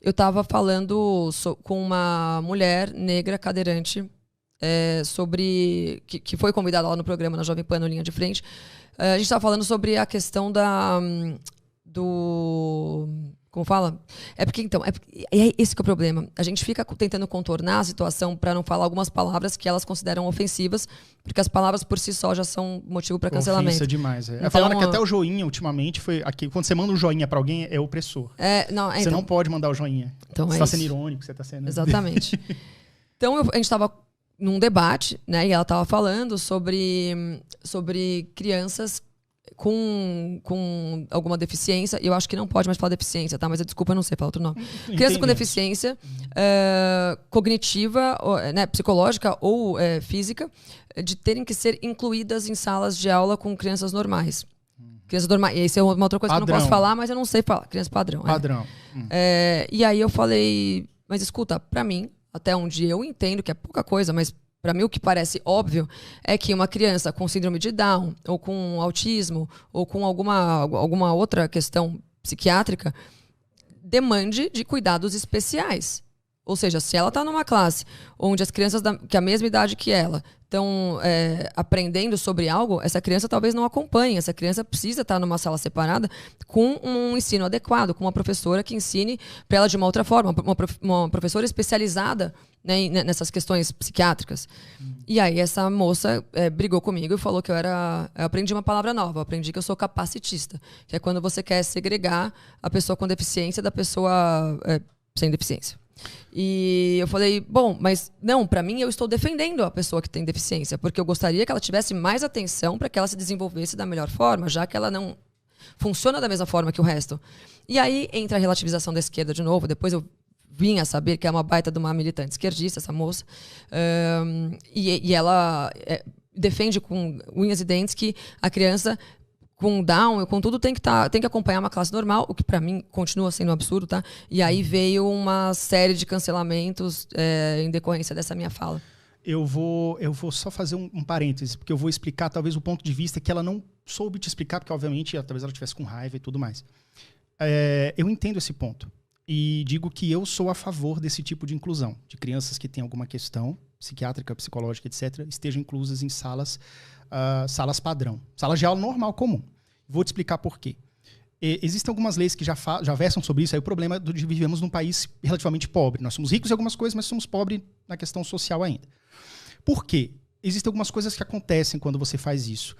eu estava falando com uma mulher negra cadeirante sobre que foi convidada lá no programa na Jovem Pan, no Linha de Frente. A gente estava falando sobre a questão do... Como fala? É esse que é o problema. A gente fica tentando contornar a situação para não falar algumas palavras que elas consideram ofensivas, porque as palavras por si só já são motivo para cancelamento. Ofensa demais. Então, falaram que até o joinha, ultimamente, foi aqui. Quando você manda um joinha para alguém, é opressor. Você não pode mandar o joinha. Então você está sendo irônico, você está sendo... Exatamente. Então, a gente estava num debate, né? E ela estava falando sobre crianças com alguma deficiência. Eu acho que não pode mais falar deficiência, tá? Mas desculpa, eu não sei falar outro nome. Crianças com deficiência cognitiva, né, psicológica ou física, de terem que ser incluídas em salas de aula com crianças normais. Crianças normais. E isso é uma outra coisa padrão. Que eu não posso falar, mas eu não sei falar. Criança padrão. Padrão. E aí eu falei, mas escuta, pra mim, até onde eu entendo que é pouca coisa, mas para mim o que parece óbvio é que uma criança com síndrome de Down, ou com autismo, ou com alguma outra questão psiquiátrica, demande de cuidados especiais. Ou seja, se ela está numa classe onde as crianças que a mesma idade que ela estão aprendendo sobre algo, essa criança talvez não acompanhe. Essa criança precisa estar numa sala separada com um ensino adequado, com uma professora que ensine para ela de uma outra forma, uma professora especializada, né, nessas questões psiquiátricas. E aí essa moça brigou comigo e falou que eu aprendi uma palavra nova, eu aprendi que eu sou capacitista, que é quando você quer segregar a pessoa com deficiência da pessoa sem deficiência. E eu falei, bom, mas não, pra mim eu estou defendendo a pessoa que tem deficiência, porque eu gostaria que ela tivesse mais atenção para que ela se desenvolvesse da melhor forma, já que ela não funciona da mesma forma que o resto. E aí entra a relativização da esquerda de novo. Depois eu vim a saber que é uma baita de uma militante esquerdista, essa moça, e ela defende com unhas e dentes que a criança com Down, com tudo, tem que acompanhar uma classe normal, o que pra mim continua sendo um absurdo, tá? E aí veio uma série de cancelamentos em decorrência dessa minha fala. Eu vou só fazer um parêntese, porque eu vou explicar talvez o ponto de vista que ela não soube te explicar, porque obviamente talvez ela estivesse com raiva e tudo mais. Eu entendo esse ponto e digo que eu sou a favor desse tipo de inclusão, de crianças que têm alguma questão psiquiátrica, psicológica, etc., estejam inclusas em salas padrão, salas de aula normal, comum. Vou te explicar por quê. Existem algumas leis que já versam sobre isso. Aí o problema de vivemos num país relativamente pobre. Nós somos ricos em algumas coisas, mas somos pobres na questão social ainda. Por quê? Existem algumas coisas que acontecem quando você faz isso.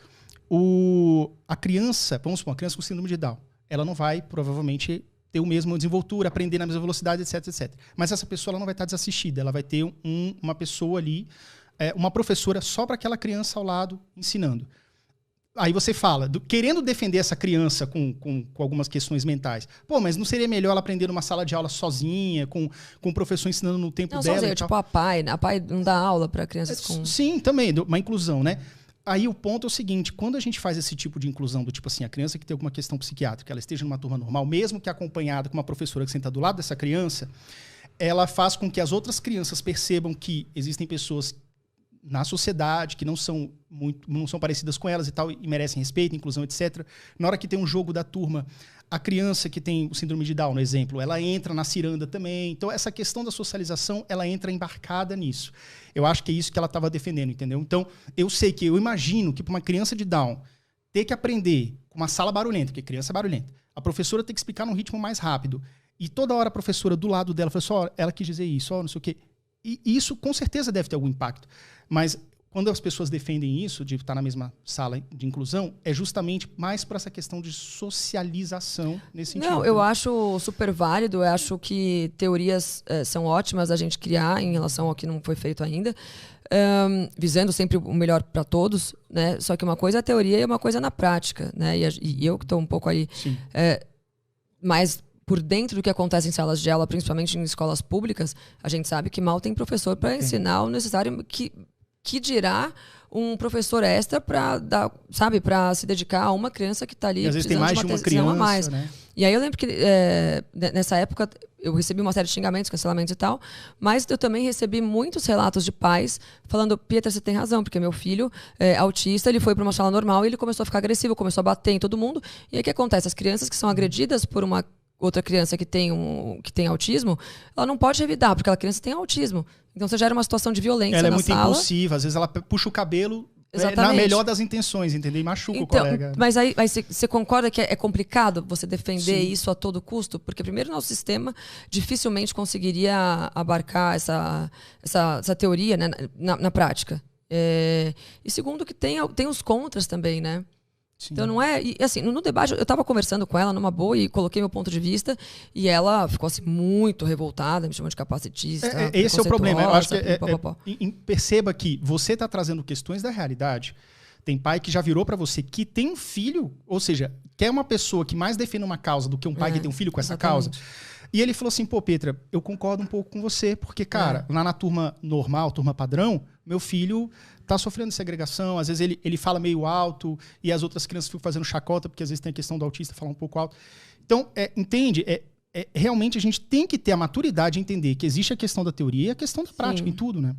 A criança, vamos supor, uma criança com síndrome de Down, ela não vai, provavelmente, ter o mesmo desenvoltura, aprender na mesma velocidade, etc, etc. Mas essa pessoa ela não vai estar desassistida. Ela vai ter uma pessoa ali, uma professora só para aquela criança ao lado, ensinando. Aí você fala, querendo defender essa criança com algumas questões mentais. Pô, mas não seria melhor ela aprender numa sala de aula sozinha, com o professor ensinando no tempo dela? Sozinha, tipo a PAI não dá aula para crianças com... Sim, também, uma inclusão, né? Aí o ponto é o seguinte, quando a gente faz esse tipo de inclusão, do tipo assim, a criança que tem alguma questão psiquiátrica, ela esteja numa turma normal, mesmo que acompanhada com uma professora que senta do lado dessa criança, ela faz com que as outras crianças percebam que existem pessoas na sociedade que não são parecidas com elas e tal, e merecem respeito, inclusão, etc. Na hora que tem um jogo da turma, a criança que tem o síndrome de Down, no exemplo, ela entra na ciranda também. Então, essa questão da socialização, ela entra embarcada nisso. Eu acho que é isso que ela estava defendendo, entendeu? Então, eu imagino que para uma criança de Down ter que aprender com uma sala barulhenta, porque criança é barulhenta, a professora tem que explicar num ritmo mais rápido, e toda hora a professora do lado dela fala só, ela quis dizer isso, não sei o quê. E isso, com certeza, deve ter algum impacto. Mas quando as pessoas defendem isso, de estar na mesma sala de inclusão, é justamente mais por essa questão de socialização nesse sentido. Não, eu acho super válido, eu acho que teorias são ótimas a gente criar em relação ao que não foi feito ainda, visando sempre o melhor para todos, né? Só que uma coisa é a teoria e uma coisa é na prática, né? E eu que estou um pouco aí mais por dentro do que acontece em salas de aula, principalmente em escolas públicas, a gente sabe que mal tem professor para ensinar o necessário, que dirá um professor extra para se dedicar a uma criança que está ali. E às vezes tem mais de uma criança, a mais. Né? E aí eu lembro que nessa época eu recebi uma série de xingamentos, cancelamentos e tal, mas eu também recebi muitos relatos de pais falando, Pietra, você tem razão, porque meu filho é autista, ele foi para uma sala normal e ele começou a ficar agressivo, começou a bater em todo mundo. E aí o que acontece? As crianças que são agredidas por uma outra criança que tem autismo, ela não pode revidar, porque aquela criança tem autismo. Então você gera uma situação de violência ela na muito sala. impulsiva, às vezes ela puxa o cabelo Exatamente. na melhor das intenções, entendeu? E machuca o colega. Mas aí você concorda que é complicado você defender Sim. isso a todo custo? Porque primeiro nosso sistema dificilmente conseguiria abarcar essa teoria, né, na prática. E segundo que tem os contras também, né? Sim. Então não é... E assim, no debate, eu estava conversando com ela numa boa e coloquei meu ponto de vista e ela ficou assim muito revoltada, me chamou de capacitista. Esse é o problema. Eu acho que perceba que você está trazendo questões da realidade. Tem pai que já virou para você que tem um filho, ou seja, quer uma pessoa que mais defenda uma causa do que um pai que tem um filho com essa causa. E ele falou assim, pô, Petra, eu concordo um pouco com você, porque, cara, lá na turma normal, turma padrão, meu filho tá sofrendo segregação, às vezes ele fala meio alto e as outras crianças ficam fazendo chacota, porque às vezes tem a questão do autista falar um pouco alto. Então, entende? Realmente a gente tem que ter a maturidade de entender que existe a questão da teoria e a questão da prática em tudo, né?